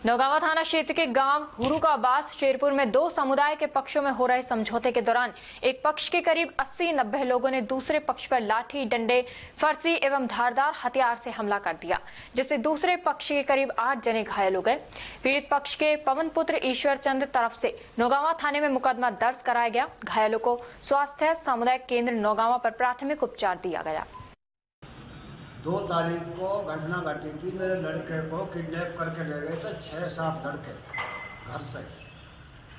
नौगावा थाना क्षेत्र के गांव हुरू का आवास शेरपुर में दो समुदाय के पक्षों में हो रहे समझौते के दौरान एक पक्ष के करीब 80-90 लोगों ने दूसरे पक्ष पर लाठी, डंडे, फरसी एवं धारदार हथियार से हमला कर दिया, जिससे दूसरे पक्ष के करीब 8 जने घायल हो गए। पीड़ित पक्ष के पवन पुत्र ईश्वर चंद्र तरफ से नौगावा थाने में मुकदमा दर्ज कराया गया। घायलों को स्वास्थ्य सामुदायिक केंद्र नौगावा पर प्राथमिक उपचार दिया गया। 2 तारीख को घटना घटी थी। मेरे लड़के को किडनैप करके ले गए थे 6-7 लड़के घर से,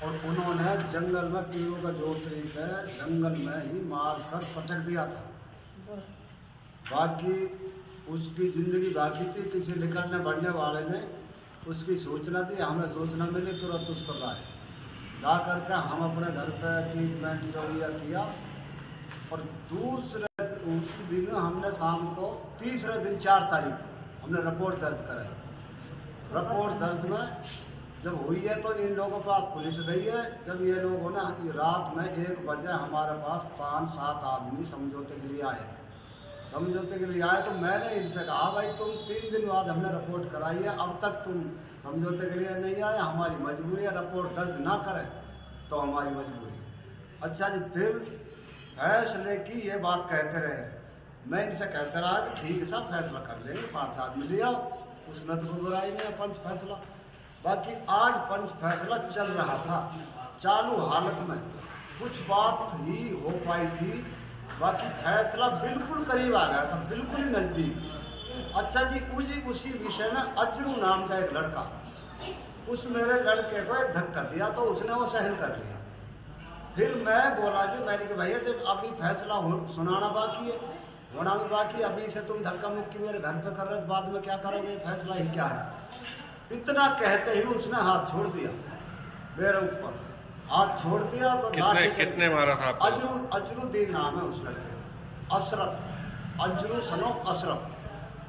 और उन्होंने जंगल में पीरू का जो तरीक है जंगल में ही मार कर पटक दिया था। बाकी उसकी जिंदगी बाकी थी। किसी निकलने बढ़ने वाले ने उसकी सूचना दी, हमें सूचना मिली, तुरंत उसको लाए। ला करके हम अपने घर पे ट्रीटमेंट जो किया, और दूसरे उस दिन हमने शाम को तीसरे दिन 4 तारीख को हमने रिपोर्ट दर्ज कराई। रिपोर्ट दर्ज में जब हुई है तो इन लोगों के पास पुलिस गई है। जब ये लोगों ने रात में 1 बजे हमारे पास 5-7 आदमी समझौते के लिए आए। समझौते के लिए आए तो मैंने इनसे कहा, भाई तुम 3 दिन बाद हमने रिपोर्ट कराई है, अब तक तुम समझौते के लिए नहीं आए, हमारी मजबूरी है, रिपोर्ट दर्ज ना करें तो हमारी मजबूरी है। अच्छा जी, फिर फैसले की ये बात कहते रहे। मैं इनसे कहते रहा कि ठीक है, फैसला कर लेंगे, 5 आदमी ले आओ, उसमें तो कोई बुराई नहीं है, पंच फैसला। बाकी आज पंच फैसला चल रहा था, चालू हालत में कुछ बात ही हो पाई थी, बाकी फैसला बिल्कुल करीब आ गया था, बिल्कुल ही नजदीक। अच्छा जी, उसी विषय में अजरू नाम का एक लड़का, उस मेरे लड़के को एक धक्का दिया तो उसने वो सहन कर लिया। फिर मैं बोला कि मैंने कि भैया देख, अभी फैसला सुनाना बाकी है, होना भी बाकी है, अभी से तुम धक्का मुक्की मेरे घर पे कर रहे हो, बाद में क्या करोगे, फैसला ही क्या है। इतना कहते ही उसने हाथ छोड़ दिया मेरे ऊपर, हाथ छोड़ दिया तो किसने मारा था आपको? अजरुद्दीन नाम है उस लड़के, अशरफ, अजरू सनो अशरफ।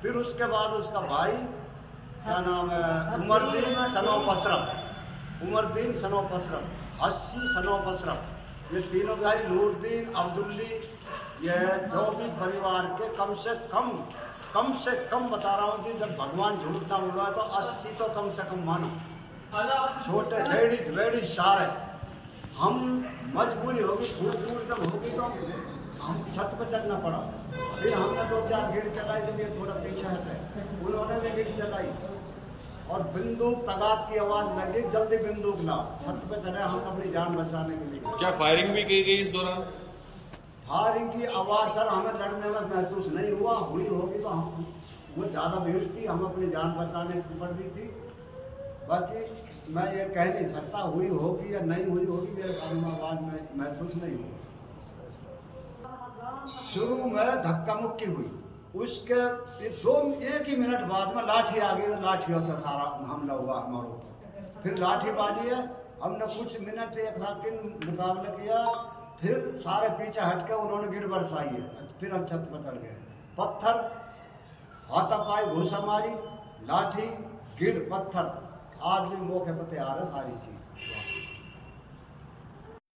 फिर उसके बाद उसका भाई, क्या नाम है, उमरदीन सनो अशरफ, उमरदीन सनो अशरफ, हस्सी सनो अशरफ, ये तीनों भाई, नूरदीन, अब्दुल्ली, ये जो भी परिवार के कम से कम बता रहा हूँ कि जब भगवान झूठ ना बोला तो 80 तो कम से कम मानो, छोटे लेडीज सारे। हम मजबूरी होगी, दूर जब होगी तो हम छत पर चढ़ना पड़ा। फिर हमने 2-4 भीड़ चलाई, जब ये थोड़ा पीछे हटे, उन्होंने भी भीड़ चलाई और बंदूक तगात की आवाज लगी, जल्दी बंदूक लाओ। छत पे चढ़े हम अपनी जान बचाने के लिए। क्या फायरिंग भी की गई इस दौरान? फायरिंग की आवाज सर हमें लड़ने में महसूस नहीं हुआ, हुई होगी तो हम, वो ज्यादा भीड़ थी, हम अपनी जान बचाने की पड़ रही थी। बाकी मैं ये कह नहीं सकता हुई होगी या नहीं हुई होगी, मेरे कान में आवाज में महसूस नहीं हुई। शुरू में धक्का मुक्की हुई, उसके 1 ही मिनट बाद में लाठी आ गई, तो लाठियों से सारा हमला हुआ हमारे ऊपर। फिर लाठी बाजी है, हमने कुछ मिनट 1 सेकंड मुकाबला किया, फिर सारे पीछे हटके उन्होंने गिड़ बरसाई है। फिर हम छत पर चढ़ गए, पत्थर, हाथापाई, घूसा मारी, लाठी, गिड़, पत्थर, आदमी मौके पर तैयार है, सारी चीज।